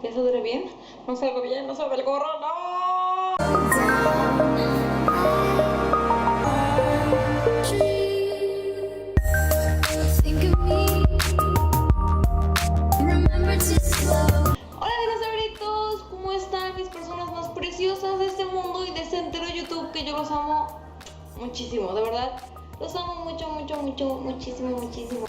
¿Ya saldré bien? No salgo bien, no salgo el gorro, ¡no! Hola dinosauritos, ¿cómo están mis personas más preciosas de este mundo y de este entero YouTube que yo los amo muchísimo, de verdad? Los amo mucho, mucho, mucho, muchísimo, muchísimo.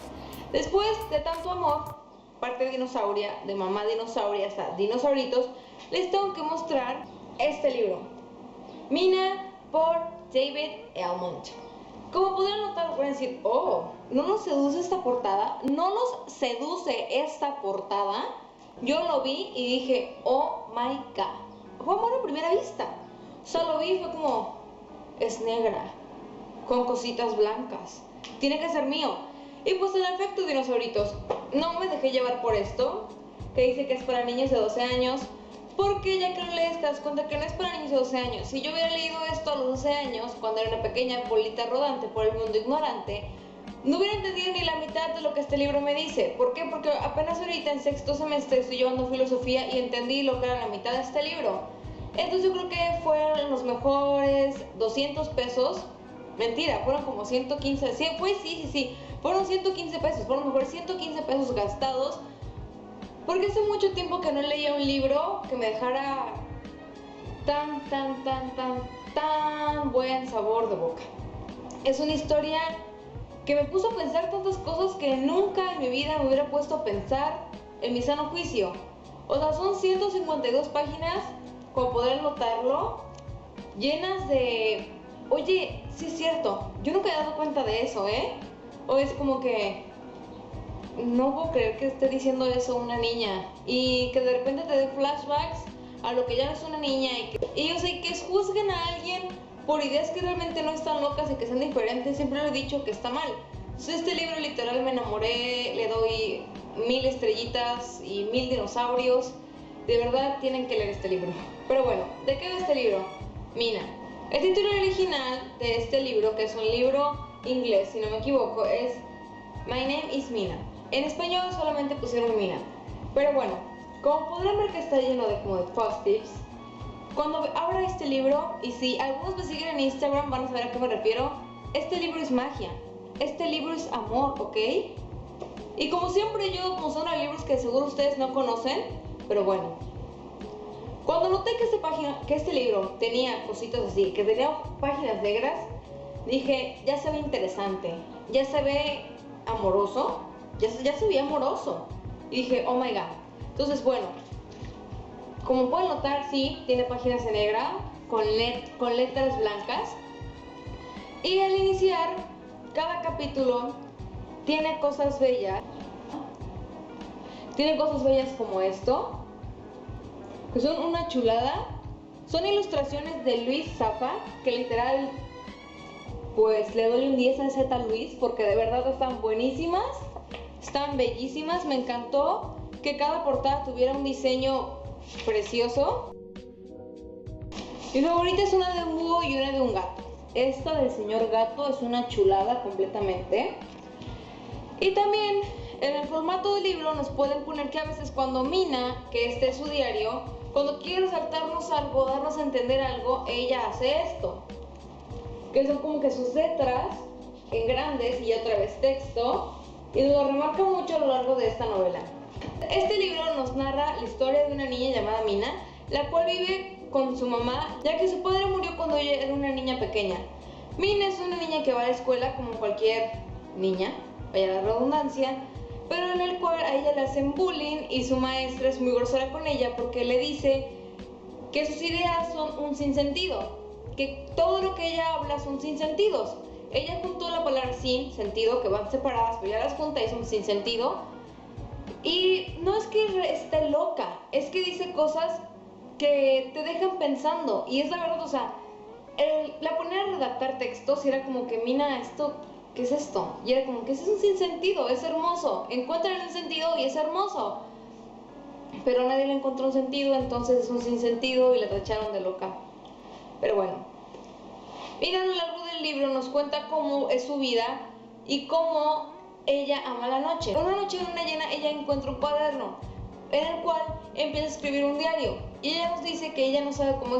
Después de tanto amor, parte de dinosauria, de mamá dinosauria hasta dinosauritos, les tengo que mostrar este libro, Mina por David Elmont. Como podrán notar, voy a decir, oh, no nos seduce esta portada, no nos seduce esta portada. Yo lo vi y dije, oh my god, fue amor a primera vista. O sea, lo vi y fue como, es negra, con cositas blancas, tiene que ser mío. Y pues en efecto, dinosauritos, no me dejé llevar por esto, que dice que es para niños de 12 años, porque ya que lo lees te das cuenta que no es para niños de 12 años. Si yo hubiera leído esto a los 12 años, cuando era una pequeña bolita rodante por el mundo ignorante, no hubiera entendido ni la mitad de lo que este libro me dice. ¿Por qué? Porque apenas ahorita en sexto semestre estoy llevando filosofía y entendí lo que era la mitad de este libro. Entonces yo creo que fueron los mejores 200 pesos. Mentira, fueron como 115. Sí. Fueron 115 pesos. Fueron mejor 115 pesos gastados. Porque hace mucho tiempo que no leía un libro que me dejara tan buen sabor de boca. Es una historia que me puso a pensar tantas cosas que nunca en mi vida me hubiera puesto a pensar en mi sano juicio. O sea, son 152 páginas, como podrán notarlo, llenas de... Oye, sí es cierto, yo nunca he dado cuenta de eso, ¿eh? O es como que... No puedo creer que esté diciendo eso una niña y que de repente te dé flashbacks a lo que ya no es una niña y yo sé que juzguen a alguien por ideas que realmente no están locas y que sean diferentes. Siempre lo he dicho que está mal. Entonces este libro literal me enamoré, le doy 1000 estrellitas y 1000 dinosaurios. De verdad tienen que leer este libro. Pero bueno, ¿de qué va este libro? Mina. El título original de este libro, que es un libro inglés si no me equivoco, es My Name is Mina. En español solamente pusieron Mina. Pero bueno, como podrán ver que está lleno de como de post-its, cuando abra este libro, y si algunos me siguen en Instagram van a saber a qué me refiero, este libro es magia. Este libro es amor, ¿ok? Y como siempre yo como son libros que seguro ustedes no conocen, pero bueno. Cuando noté que este libro tenía cositas así, que tenía páginas negras, dije, ya se ve interesante, ya se ve amoroso, ya se veía amoroso. Y dije, oh my god. Entonces, bueno, como pueden notar, sí, tiene páginas en negra, con letras blancas. Y al iniciar, cada capítulo tiene cosas bellas. Tiene cosas bellas como esto, que son una chulada. Son ilustraciones de Luis Zafa, que literal, pues le doy un 10 a Z Luis, porque de verdad están buenísimas, están bellísimas. Me encantó que cada portada tuviera un diseño precioso. Mi favorita es una de un búho y una de un gato. Esta del señor gato es una chulada completamente. Y también en el formato del libro nos pueden poner que a veces cuando Mina, que este es su diario, cuando quiere resaltarnos algo, darnos a entender algo, ella hace esto, que son como que sus letras en grandes y otra vez texto, y lo remarca mucho a lo largo de esta novela. Este libro nos narra la historia de una niña llamada Mina, la cual vive con su mamá, ya que su padre murió cuando ella era una niña pequeña. Mina es una niña que va a la escuela como cualquier niña, vaya la redundancia, pero en el cual a ella le hacen bullying y su maestra es muy grosera con ella porque le dice que sus ideas son un sinsentido, que todo lo que ella habla son sinsentidos. Ella juntó la palabra sin sentido, que van separadas, pero ya las junta y son sin sentido. Y no es que esté loca, es que dice cosas que te dejan pensando. Y es la verdad, o sea, la poner a redactar textos y era como que, Mina, esto, ¿qué es esto? Y era como que ese es un sinsentido, es hermoso. Encuéntrale un sentido y es hermoso. Pero nadie le encontró un sentido, entonces es un sinsentido y la tacharon de loca. Pero bueno, Mina a lo largo del libro nos cuenta cómo es su vida y cómo ella ama la noche. Una noche de luna llena ella encuentra un cuaderno en el cual empieza a escribir un diario. Y ella nos dice que ella no sabe cómo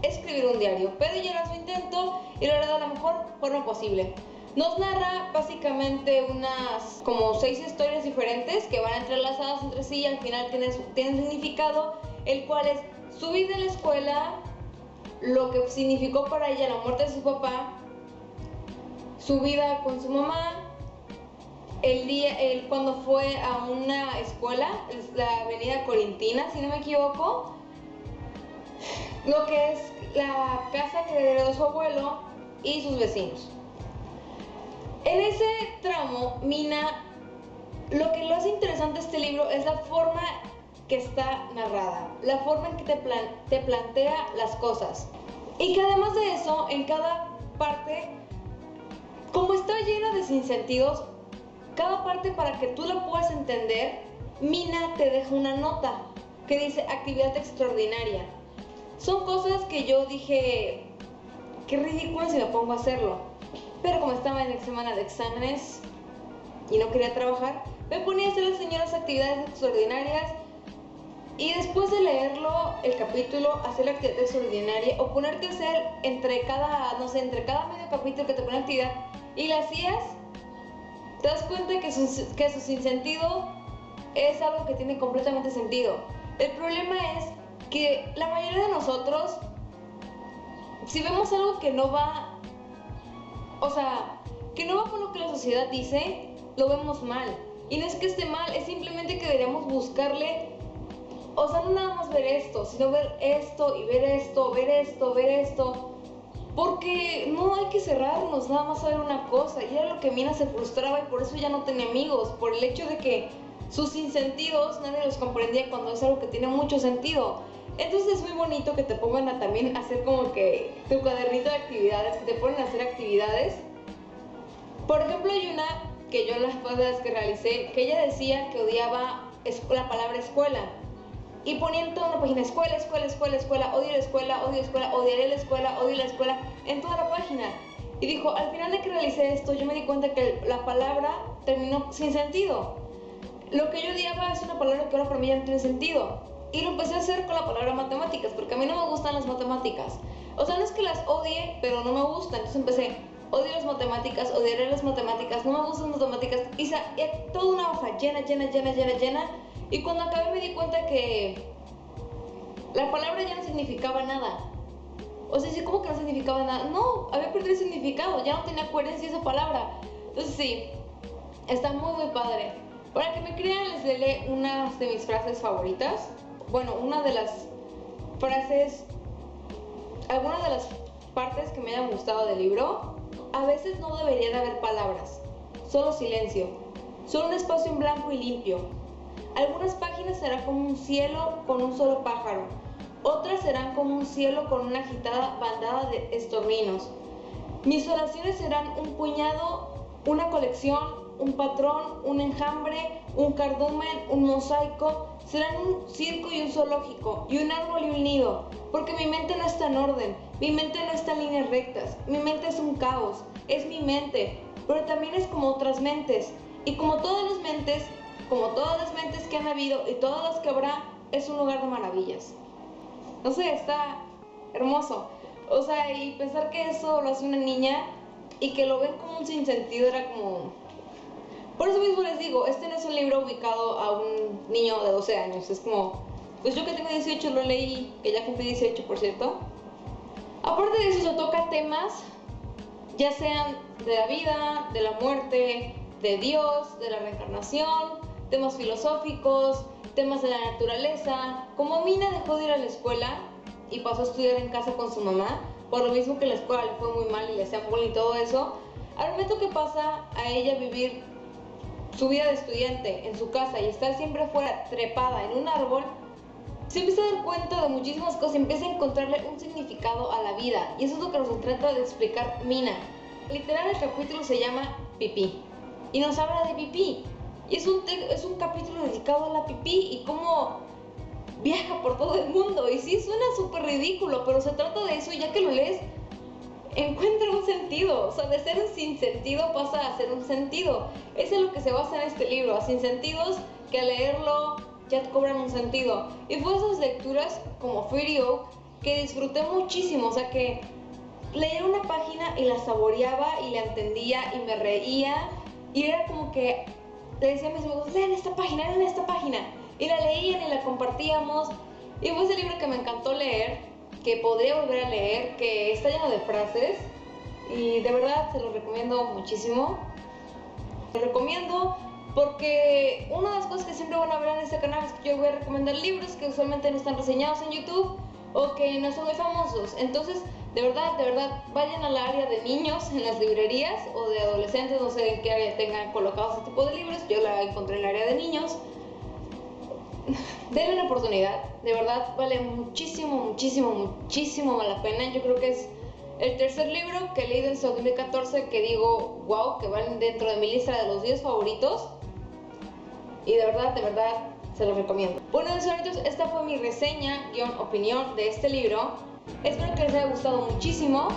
escribir un diario, pero ella hará su intento y lo hará de la mejor forma posible. Nos narra básicamente unas como 6 historias diferentes que van entrelazadas entre sí y al final tienen significado, el cual es su vida en la escuela, lo que significó para ella la muerte de su papá, su vida con su mamá, cuando fue a una escuela, la avenida Corintina, si no me equivoco, lo que es la casa que heredó su abuelo y sus vecinos. En ese tramo, Mina, lo que lo hace interesante este libro es la forma que está narrada, la forma en que te plantea las cosas. Y que además de eso, en cada parte, como está llena de sinsentidos, cada parte para que tú la puedas entender, Mina te deja una nota que dice actividad extraordinaria. Son cosas que yo dije, qué ridículo si me pongo a hacerlo. Pero como estaba en semana de exámenes y no quería trabajar, me ponía a hacer las señoras actividades extraordinarias y después de leerlo, el capítulo, hacer la actividad extraordinaria o ponerte a hacer entre cada medio capítulo que te pone actividad y la hacías, te das cuenta que su sinsentido es algo que tiene completamente sentido. El problema es que la mayoría de nosotros, si vemos algo que no va, que no va con lo que la sociedad dice, lo vemos mal. Y no es que esté mal, es simplemente que deberíamos buscarle, no nada más ver esto, sino ver esto y ver esto, ver esto, ver esto. Porque no hay que cerrarnos nada más a ver una cosa. Y era lo que Mina se frustraba y por eso ya no tenía amigos, por el hecho de que sus sinsentidos nadie los comprendía cuando es algo que tiene mucho sentido. Entonces es muy bonito que te pongan a también hacer como que tu cuadernito de actividades, que te ponen a hacer actividades. Por ejemplo, hay una que yo las cosas que realicé, que ella decía que odiaba la palabra escuela. Y ponía en toda una página escuela, escuela, escuela, escuela, odio la escuela, odio la escuela, odiaré la escuela, odio la escuela, en toda la página. Y dijo, al final de que realicé esto, yo me di cuenta que la palabra terminó sin sentido. Lo que yo odiaba es una palabra que ahora para mí ya no tiene sentido. Y lo empecé a hacer con la palabra matemáticas, porque a mí no me gustan las matemáticas. No es que las odie, pero no me gustan. Entonces empecé, odio las matemáticas, odiaré las matemáticas, no me gustan las matemáticas. Y toda una hoja llena. Y cuando acabé me di cuenta que la palabra ya no significaba nada. ¿Cómo que no significaba nada? No, había perdido el significado, ya no tenía coherencia esa palabra. Entonces sí, está muy muy padre. Para que me crean, les leeré una de mis frases favoritas. Bueno, una de las frases, algunas de las partes que me hayan gustado del libro. A veces no debería de haber palabras, solo silencio, solo un espacio en blanco y limpio. Algunas páginas serán como un cielo con un solo pájaro, otras serán como un cielo con una agitada bandada de estorninos. Mis oraciones serán un puñado, una colección, un patrón, un enjambre, un cardumen, un mosaico. Serán un circo y un zoológico, y un árbol y un nido, porque mi mente no está en orden, mi mente no está en líneas rectas, mi mente es un caos, es mi mente, pero también es como otras mentes, y como todas las mentes que han habido y todas las que habrá, es un lugar de maravillas. Está hermoso. Y pensar que eso lo hace una niña y que lo ven como un sinsentido era como... Por eso mismo les digo, este no es un libro ubicado a un niño de 12 años. Es como, pues yo que tengo 18 lo leí, que ya cumplí 18 por cierto. Aparte de eso se toca temas, ya sean de la vida, de la muerte, de Dios, de la reencarnación, temas filosóficos, temas de la naturaleza. Como Mina dejó de ir a la escuela y pasó a estudiar en casa con su mamá, por lo mismo que en la escuela le fue muy mal y le hacían bullying y todo eso, al momento que pasa a ella vivir su vida de estudiante en su casa y estar siempre fuera trepada en un árbol, se empieza a dar cuenta de muchísimas cosas, empieza a encontrarle un significado a la vida, y eso es lo que nos trata de explicar Mina. Literal, el capítulo se llama Pipí y nos habla de pipí, y es un capítulo dedicado a la pipí y cómo viaja por todo el mundo. Y sí, suena súper ridículo, pero se trata de eso, y ya que lo lees encuentra un sentido. De ser un sinsentido pasa a ser un sentido. Eso es lo que se basa en este libro, a sinsentidos que al leerlo ya cobran un sentido. Y fue esas lecturas como Fairy Oak que disfruté muchísimo, o sea que leía una página y la saboreaba y la entendía y me reía y era como que le decía a mis amigos, lean esta página y la leían y la compartíamos y fue ese libro que me encantó leer, que podría volver a leer, que está lleno de frases y de verdad se lo recomiendo muchísimo. Lo recomiendo porque una de las cosas que siempre van a ver en este canal es que yo voy a recomendar libros que usualmente no están reseñados en YouTube o que no son muy famosos. Entonces, de verdad, vayan al área de niños en las librerías o de adolescentes, no sé en qué área tengan colocados este tipo de libros. Yo la encontré en el área de niños. Denle una oportunidad, de verdad vale muchísimo la pena. Yo creo que es el tercer libro que he leído en 2014 que digo, wow, que van dentro de mi lista de los 10 favoritos. Y de verdad, se los recomiendo. Bueno, señoritos, esta fue mi reseña, opinión de este libro. Espero que les haya gustado muchísimo.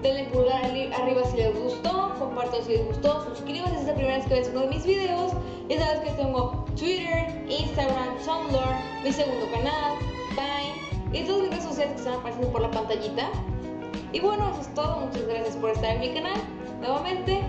Denle pulgar arriba si les gustó, compartan si les gustó, suscríbanse si es la primera vez que ves uno de mis videos. Ya sabes que tengo Twitter, Instagram, Tumblr, mi segundo canal, Vine y todas mis redes sociales que están apareciendo por la pantallita. Y bueno, eso es todo. Muchas gracias por estar en mi canal. Nuevamente,